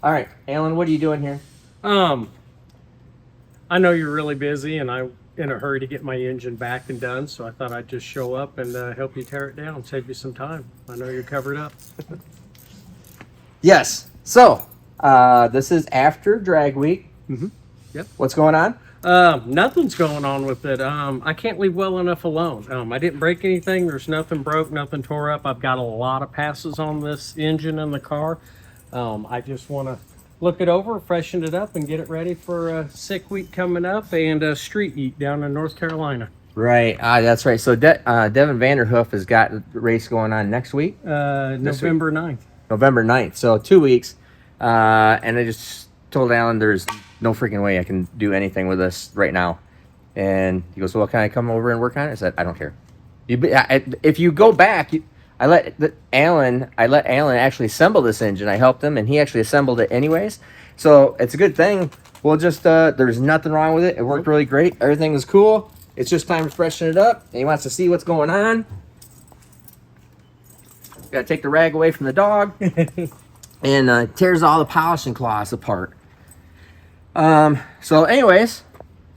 All right, Alan, what are you doing here? I know you're really busy, and I'm in a hurry to get my engine back and done, so I thought I'd just show up and help you tear it down, save you some time. I know you're covered up. Yes. So, this is after drag week. Mm-hmm. Yep. What's going on? Nothing's going on with it. I can't leave well enough alone. I didn't break anything. There's nothing broke, nothing tore up. I've got a lot of passes on this engine in the car. I just want to look it over, freshen it up, and get it ready for a sick week coming up and a street eat down in North Carolina. Right. That's right. So, Devin Vanderhoof has got a race going on next week. November 9th. November 9th. So 2 weeks. And I just told Alan there's no freaking way I can do anything with this right now. And he goes, well, can I come over and work on it? I said, I don't care. If you go back, I let Alan actually assemble this engine. I helped him, and he actually assembled it anyways. So it's a good thing. We'll just, there's nothing wrong with it. It worked really great. Everything was cool. It's just time to freshen it up. And he wants to see what's going on. Got to take the rag away from the dog. And tears all the polishing cloths apart. So anyways,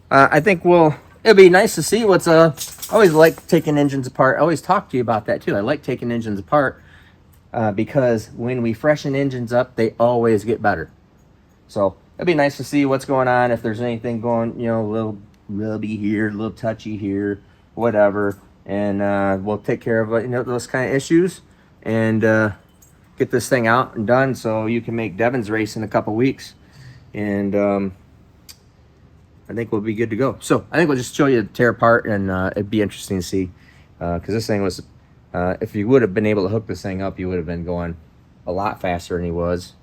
I think it'll be nice to see what's I always like taking engines apart. I always talk to you about that too. I like taking engines apart because when we freshen engines up, they always get better. So it'd be nice to see what's going on, if there's anything going, a little rubby here, a little touchy here, whatever. And we'll take care of those kind of issues and get this thing out and done so you can make Devin's race in a couple weeks. And I think we'll be good to go. So I think we'll just show you the tear apart, and it'd be interesting to see because this thing was, if you would have been able to hook this thing up, you would have been going a lot faster than he was.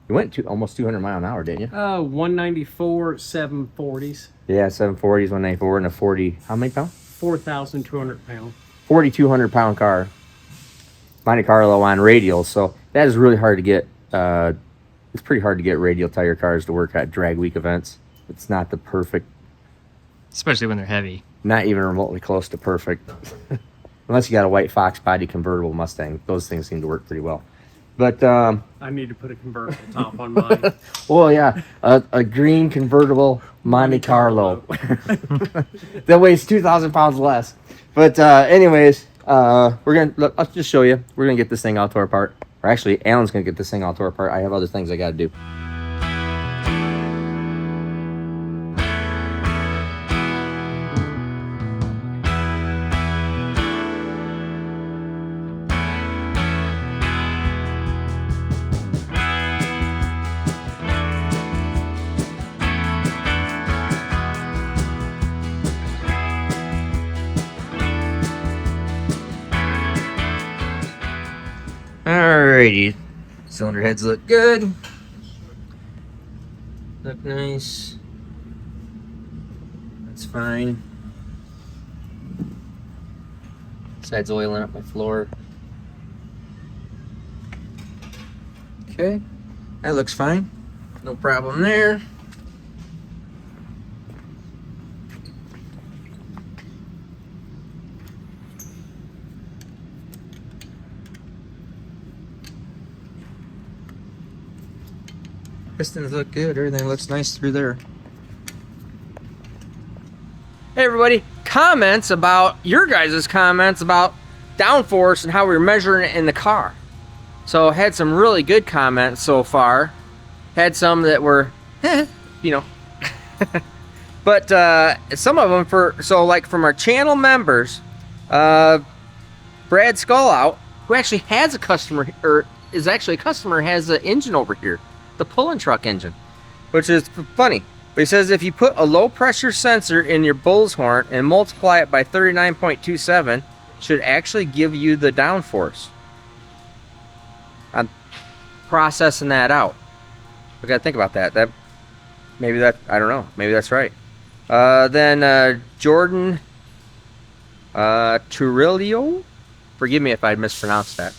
You went to almost 200 miles an hour, didn't you? 194, 740s. Yeah, 740s, 194, and a 40. How many pounds? 4,200 pounds. 4,200 pound car. Monte Carlo on radials, so that is really hard to get. It's pretty hard to get radial tire cars to work at drag week events. It's not the perfect, especially when they're heavy. Not even remotely close to perfect, unless you got a white Fox body convertible Mustang. Those things seem to work pretty well. But I need to put a convertible top on mine. Well, yeah, a green convertible Monte Carlo that weighs 2,000 pounds less. But anyways. I'll just show you. We're gonna get this thing all tore apart. Or actually, Alan's gonna get this thing all tore apart. I have other things I gotta do. Alrighty, cylinder heads look good. Look nice. That's fine. Sides oiling up my floor. Okay, that looks fine. No problem there. Pistons look good. Everything looks nice through there. Hey everybody, comments about your guys' comments about downforce and how we were measuring it in the car. So I had some really good comments so far. Had some that were, but some of them like from our channel members, Brad Skullout, who actually has a customer, or is actually a customer, has an engine over here. The pulling truck engine, which is funny. But he says if you put a low pressure sensor in your Bullhorn and multiply it by 39.27, should actually give you the downforce. I'm processing that out. We gotta think about that. I don't know. Maybe that's right. Then Jordan Turilio, forgive me if I mispronounced that.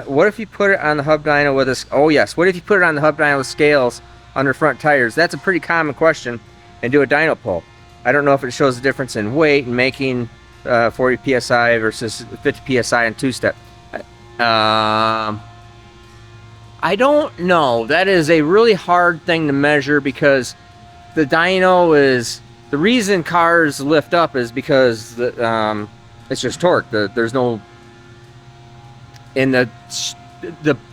What if you put it on the hub dyno with a... Oh, yes. What if you put it on the hub dyno with scales under front tires? That's a pretty common question. And do a dyno pull. I don't know if it shows the difference in weight and making 40 psi versus 50 psi in two-step. I I don't know. That is a really hard thing to measure because the dyno is the reason cars lift up is because it's just torque. There's no in the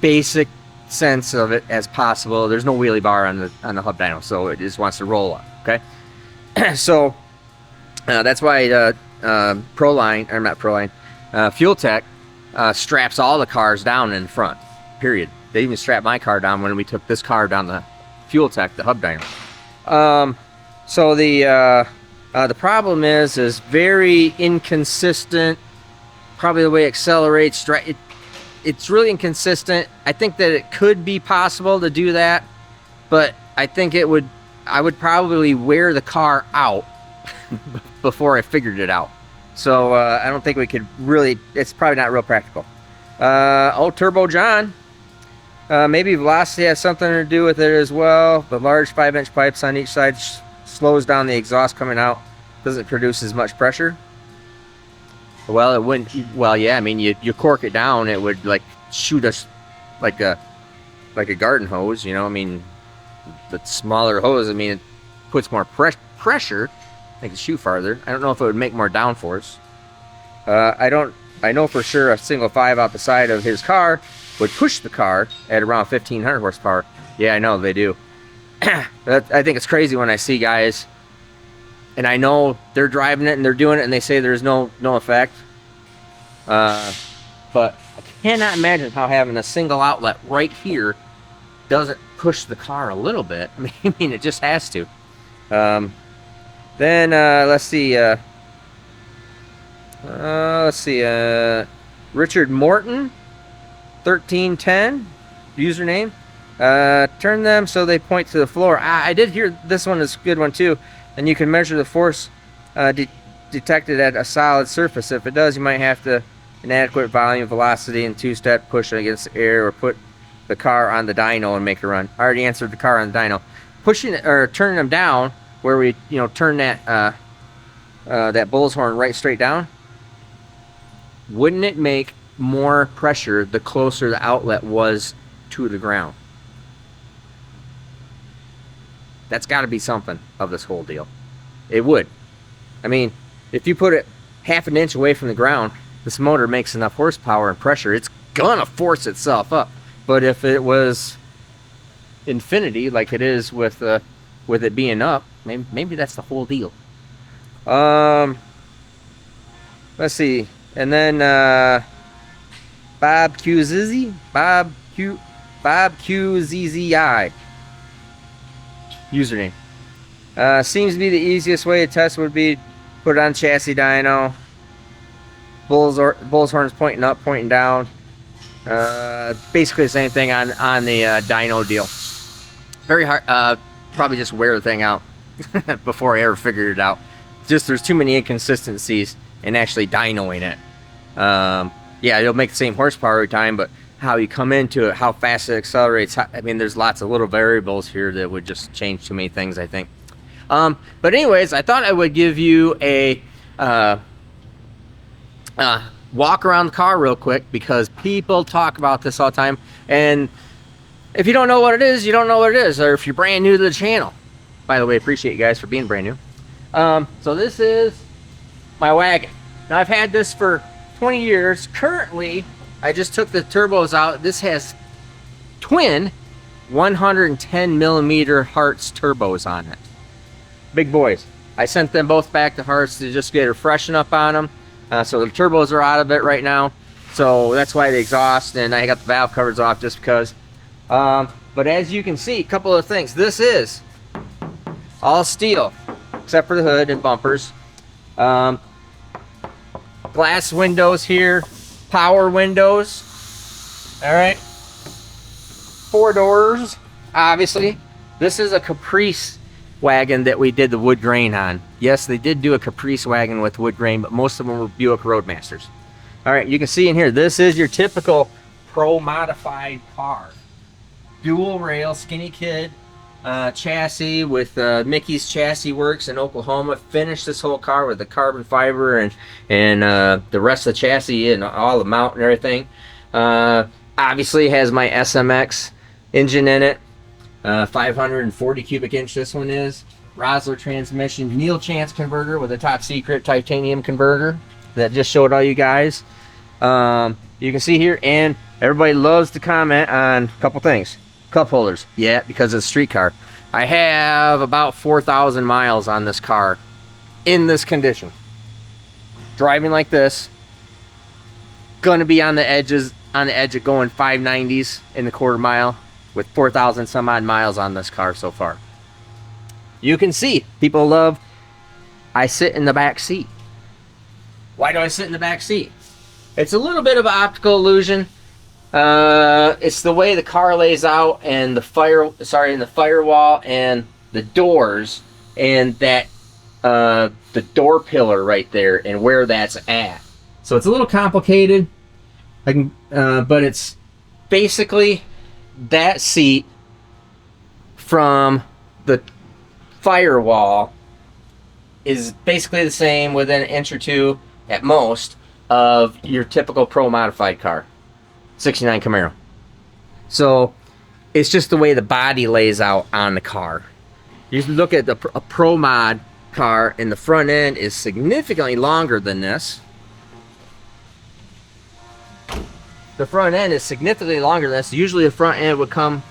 basic sense of it as possible. There's no wheelie bar on the hub dyno, so it just wants to roll up. Okay, so that's why Fuel Tech straps all the cars down in front. Period. They even strapped my car down when we took this car down the Fuel Tech, the hub dyno. So the problem is very inconsistent. Probably the way it accelerates. It's really inconsistent. I think that it could be possible to do that, but I think I would probably wear the car out before I figured it out. So I don't think we could really. It's probably not real practical. Turbo John. Maybe velocity has something to do with it as well. The large 5-inch pipes on each side slows down the exhaust coming out. Doesn't produce as much pressure. Well, it wouldn't. Well, yeah. I mean, you cork it down, it would like shoot us like a garden hose. You know, I mean, the smaller hose. I mean, it puts more pressure, make it shoot farther. I don't know if it would make more downforce. I know for sure a single 5 out the side of his car would push the car at around 1,500 horsepower. Yeah, I know they do. I think it's crazy when I see guys, and I know they're driving it and they're doing it, and they say there's no effect. But I cannot imagine how having a single outlet right here doesn't push the car a little bit. I mean, it just has to. Then let's see. Richard Morton, 1310 username. Turn them so they point to the floor. I did hear this one is a good one too. And you can measure the force detected at a solid surface. If it does, you might have to inadequate volume, velocity, and 2-step push against air, or put the car on the dyno and make a run. I already answered the car on the dyno. Pushing it or turning them down, where we turn that that Bullhorn right straight down. Wouldn't it make more pressure the closer the outlet was to the ground? That's got to be something of this whole deal. It would. I mean, if you put it half an inch away from the ground, this motor makes enough horsepower and pressure, it's gonna force itself up. But if it was infinity, like it is with it being up, maybe that's the whole deal. Let's see. And then Bob QZZ username. Seems to be the easiest way to test would be put it on chassis dyno. Bullhorn's pointing up, pointing down. Basically the same thing on the dyno deal. Very hard. Probably just wear the thing out before I ever figured it out. Just there's too many inconsistencies in actually dynoing it. Yeah, it'll make the same horsepower every time, but how you come into it, how fast it accelerates. I mean, there's lots of little variables here that would just change too many things, I think. But anyways, I thought I would give you a walk around the car real quick, because people talk about this all the time. And if you don't know what it is, you don't know what it is. Or if you're brand new to the channel, by the way, appreciate you guys for being brand new. So this is my wagon. Now I've had this for 20 years. Currently, I just took the turbos out. This has twin 110 millimeter Hartz turbos on it. Big boys. I sent them both back to Hartz to just get a freshen up on them. So the turbos are out of it right now. So that's why the exhaust, and I got the valve covers off just because. But as you can see, a couple of things. This is all steel, except for the hood and bumpers. Glass windows here, power windows. All right, 4 doors, obviously. This is a Caprice wagon that we did the wood grain on. Yes, they did do a Caprice wagon with wood grain, but most of them were Buick Roadmasters. All right, you can see in here, this is your typical pro modified car. Dual rail, skinny kid chassis with Mickey's Chassis Works in Oklahoma. Finished this whole car with the carbon fiber and the rest of the chassis and all the mount and everything. Obviously has my SMX engine in it. 540 cubic inch this one is. Rosler transmission, Neil Chance converter with a top secret titanium converter that just showed all you guys. You can see here, and everybody loves to comment on a couple things. Cup holders, yeah, because it's a street car. I have about 4,000 miles on this car in this condition. Driving like this, gonna be on the edge of going 590s in the quarter mile with 4,000 some odd miles on this car so far. You can see people love, I sit in the back seat. Why do I sit in the back seat? It's a little bit of an optical illusion. It's the way the car lays out, and the firewall and the doors, and that the door pillar right there, and where that's at. So it's a little complicated. But it's basically that seat from the firewall is basically the same, within an inch or two at most of your typical Pro modified car, 69 Camaro. So it's just the way the body lays out on the car. You look at a Pro mod car, and the front end is significantly longer than this. The front end is significantly longer than this. Usually the front end would come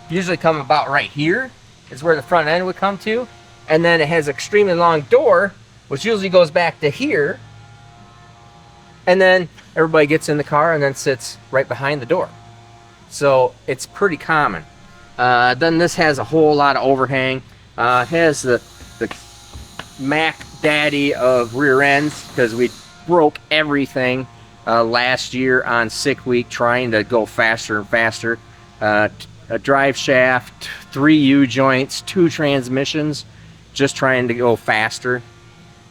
about right here is where the front end would come to, and then it has an extremely long door which usually goes back to here, and then everybody gets in the car and then sits right behind the door. So it's pretty common. Then this has a whole lot of overhang. It has the Mac Daddy of rear ends, because we broke everything last year on sick week trying to go faster and faster. A drive shaft, 3 U-joints, 2 transmissions, just trying to go faster.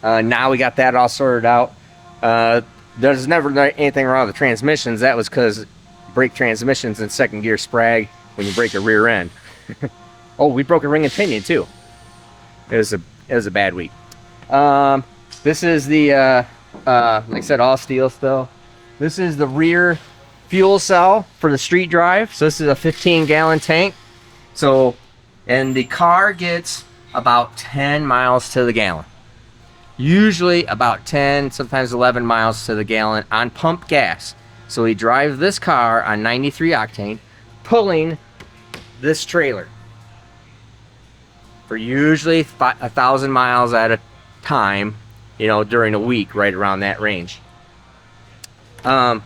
Now we got that all sorted out. There's never anything wrong with the transmissions. That was because brake transmissions in second gear sprag when you break a rear end. Oh, we broke a ring and pinion too. It was a bad week. This is the like I said, all steel still. This is the rear fuel cell for the street drive. So this is a 15-gallon tank. So, and the car gets about 10 miles to the gallon. Usually about 10, sometimes 11 miles to the gallon on pump gas. So we drive this car on 93 octane, pulling this trailer for usually 1,000 miles at a time, you know, during a week, right around that range. Pump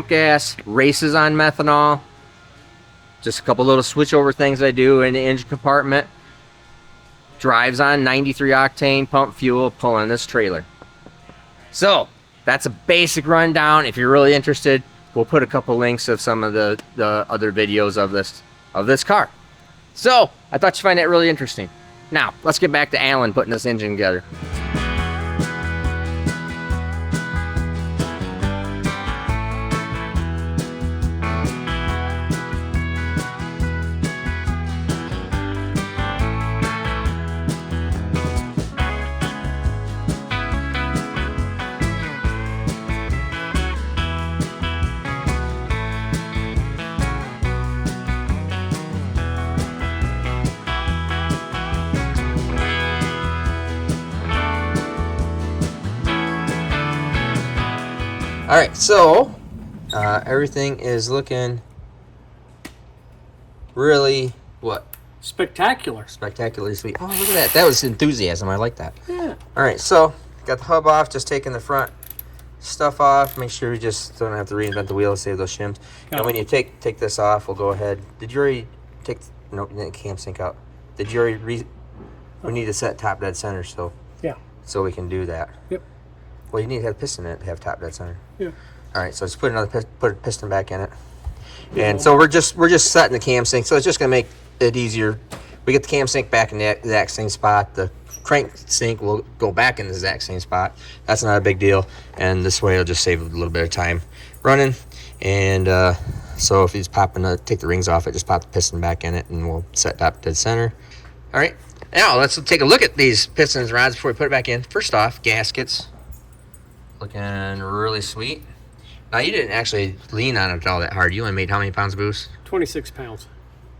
gas, races on methanol. Just a couple little switchover things I do in the engine compartment. Drives on 93 octane pump fuel, pulling this trailer. So that's a basic rundown. If you're really interested, we'll put a couple links of some of the other videos of this car. So I thought you'd find that really interesting. Now let's get back to Alan putting this engine together. All right, so everything is looking really spectacularly sweet. Oh, look at that. That was enthusiasm. I like that. Yeah. All right, so got the hub off, just taking the front stuff off. Make sure we just don't have to reinvent the wheel to save those shims. And when you take this off, we'll go ahead. Did you already take, no, the cam sync out. Did you already, we need to set top dead center still. Yeah. So we can do that. Yep. Well, you need to have piston in it to have top dead center. Yeah. All right, so let's put a piston back in it. And so we're just setting the cam sync, so it's just gonna make it easier. We get the cam sync back in the exact same spot. The crank sync will go back in the exact same spot. That's not a big deal, and this way it'll just save a little bit of time running. And so if he's take the rings off it, just pop the piston back in it, and we'll set top dead center. All right, now let's take a look at these pistons and rods before we put it back in. First off, gaskets. Looking really sweet. Now, you didn't actually lean on it all that hard. You only made how many pounds of boost? 26 pounds.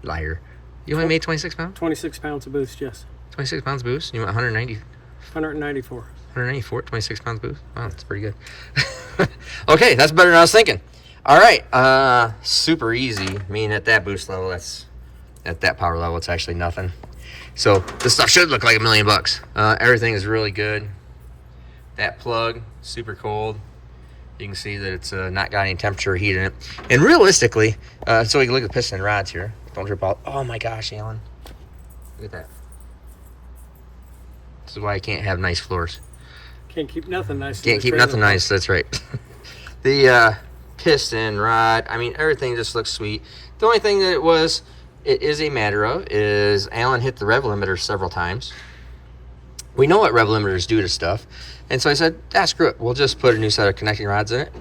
Liar. You only made 26 pounds? 26 pounds of boost, yes. 26 pounds of boost? You went 190? 194. 194, 26 pounds boost? Wow, that's pretty good. Okay, that's better than I was thinking. All right, super easy. I mean, at that boost level, at that power level, it's actually nothing. So this stuff should look like $1 million. Everything is really good. That plug, super cold. You can see that it's not got any temperature or heat in it. And realistically, so we can look at the piston and rods here. Don't drip out. Oh my gosh, Alan. Look at that. This is why I can't have nice floors. Can't keep nothing nice. Can't keep nothing nice, that's right. The piston, rod, I mean, everything just looks sweet. The only thing that it is a matter of is Alan hit the rev limiter several times. We know what rev limiters do to stuff. And so I said, screw it. We'll just put a new set of connecting rods in it,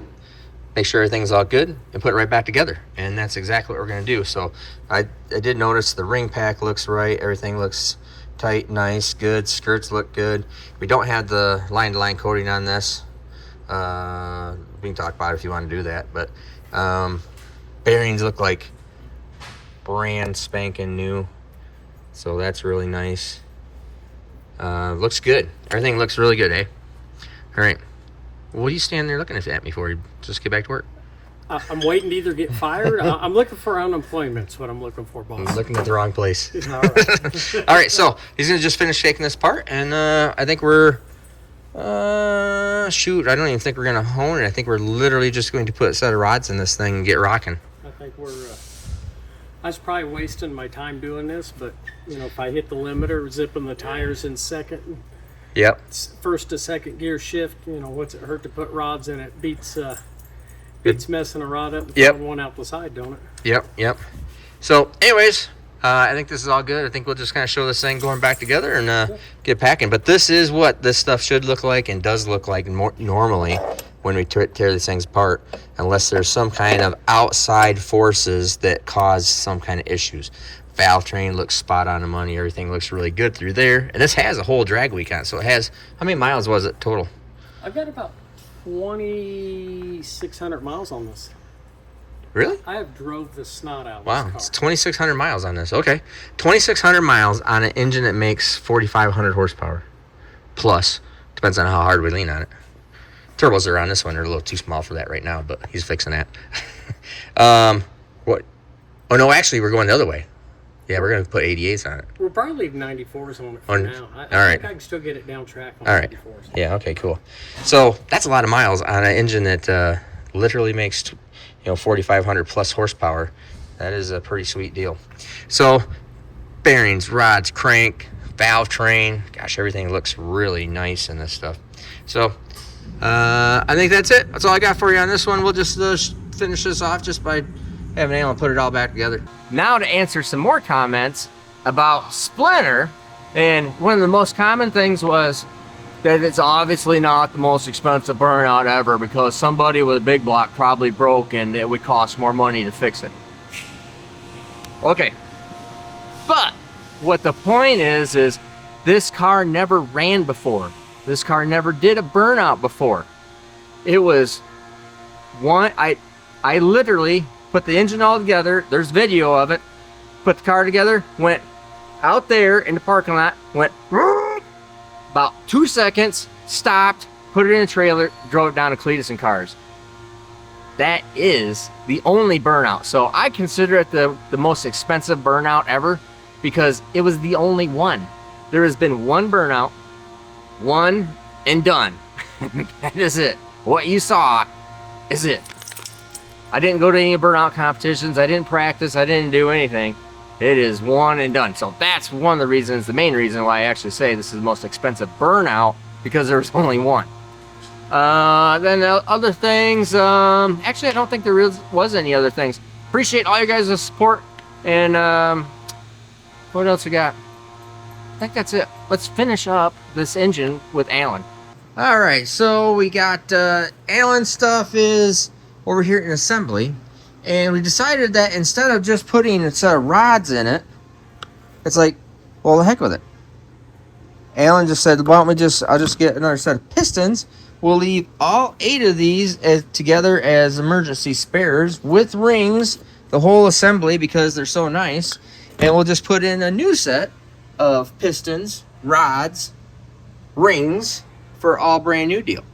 make sure everything's all good, and put it right back together. And that's exactly what we're going to do. So I did notice the ring pack looks right. Everything looks tight, nice, good. Skirts look good. We don't have the line-to-line coating on this. We can talk about it if you want to do that. But bearings look like brand spanking new. So that's really nice. Looks good. Everything looks really good, eh? All right. What are you standing there looking at me for? You just get back to work? I'm waiting to either get fired. I'm looking for unemployment. That's what I'm looking for, boss. I'm looking at the wrong place. All right. All right, so he's going to just finish shaking this part, and I think we're, shoot, I don't even think we're going to hone it. I think we're literally just going to put a set of rods in this thing and get rocking. I think I was probably wasting my time doing this, but, if I hit the limiter, zipping the tires in second, Yep. first to second gear shift, what's it hurt to put rods in it? Beats messing a rod up and throwing one out the side, don't it? Yep. So, anyways, I think this is all good. I think we'll just kind of show this thing going back together and get packing. But this is what this stuff should look like and does look like normally when we tear these things apart, unless there's some kind of outside forces that cause some kind of issues. Valve train looks spot on the money. Everything looks really good through there. And this has a whole drag week on it. So it has, how many miles was it total? I've got about 2,600 miles on this. Really? I have drove the snot out of Wow, this car. it's 2,600 miles on this. Okay. 2,600 miles on an engine that makes 4,500 horsepower. Plus. Depends on how hard we lean on it. Turbos are on this one. They're a little too small for that right now, but he's fixing that. What? Oh, no, actually, we're going the other way. Yeah, we're going to put 88s on it. We'll probably leave 94s on it for now. I all right. think I can still get it down track on All right. 94s. Yeah, okay, cool. So that's a lot of miles on an engine that literally makes 4,500 plus horsepower. That is a pretty sweet deal. So bearings, rods, crank, valve train. Gosh, everything looks really nice in this stuff. So I think that's it. That's all I got for you on this one. We'll just finish this off just by having Alan put it all back together. Now to answer some more comments about Splinter, and one of the most common things was that it's obviously not the most expensive burnout ever because somebody with a big block probably broke and it would cost more money to fix it. Okay, but what the point is this car never ran before. This car never did a burnout before. It was one, I literally put the engine all together. There's video of it. Put the car together, went out there in the parking lot, went about 2 seconds, stopped, put it in a trailer, drove it down to Cletus and Cars. That is the only burnout. So I consider it the most expensive burnout ever because it was the only one. There has been one burnout, one and done. That is it. What you saw is it. I didn't go to any burnout competitions. I didn't practice. I didn't do anything. It is one and done. So that's one of the reasons, the main reason why I actually say this is the most expensive burnout, because there's only one. Then other things, actually I don't think there was any other things. Appreciate all you guys' support. And what else we got? I think that's it. Let's finish up this engine with Alan. All right, so we got Alan's stuff is over here in assembly, and we decided that instead of just putting a set of rods in it, it's like, well, the heck with it. Alan just said, why don't we I'll just get another set of pistons, we'll leave all 8 of these together as emergency spares with rings, the whole assembly, because they're so nice. And we'll just put in a new set of pistons, rods, rings for all brand new deal.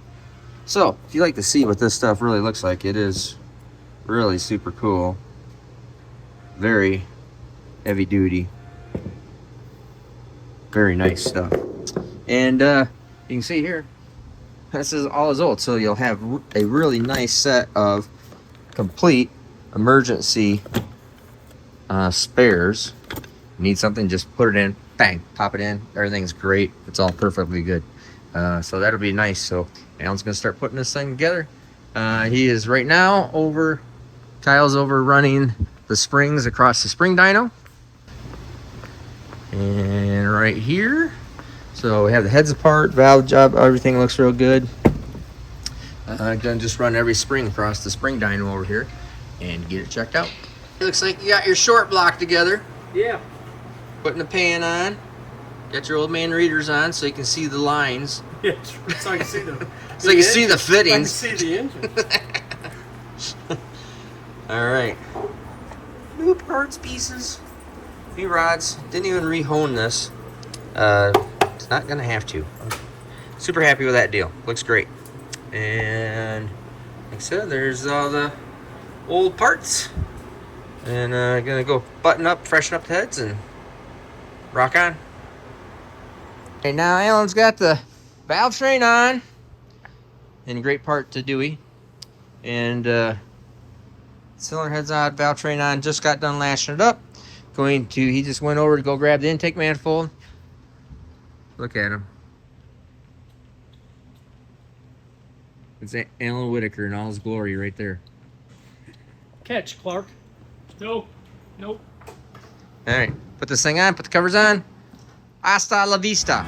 So if you like to see what this stuff really looks like, it is really super cool. Very heavy duty. Very nice stuff. And you can see here, this is all is old. So you'll have a really nice set of complete emergency spares. Need something, just put it in, bang, pop it in. Everything's great. It's all perfectly good. So that'll be nice. So Alan's gonna start putting this thing together. He is right now Kyle's over running the springs across the spring dyno. And right here, so we have the heads apart, valve job, everything looks real good. I'm gonna just run every spring across the spring dyno over here and get it checked out. It looks like you got your short block together. Yeah. Putting the pan on. Got your old man readers on so you can see the lines. Yeah, so I can see the. So you can see the fittings. I can see the engine. All right. New parts, pieces, new rods. Didn't even re-hone this. It's not gonna have to. I'm super happy with that deal. Looks great. And like I said, there's all the old parts. And gonna go button up, freshen up the heads, and rock on. Okay, now Alan's got the valve train on. In great part to Dewey. And cylinder heads on, valve train on. Just got done lashing it up. He just went over to go grab the intake manifold. Look at him. It's Alan Whitaker in all his glory right there. Catch, Clark. Nope. All right, put this thing on, put the covers on. Hasta la vista.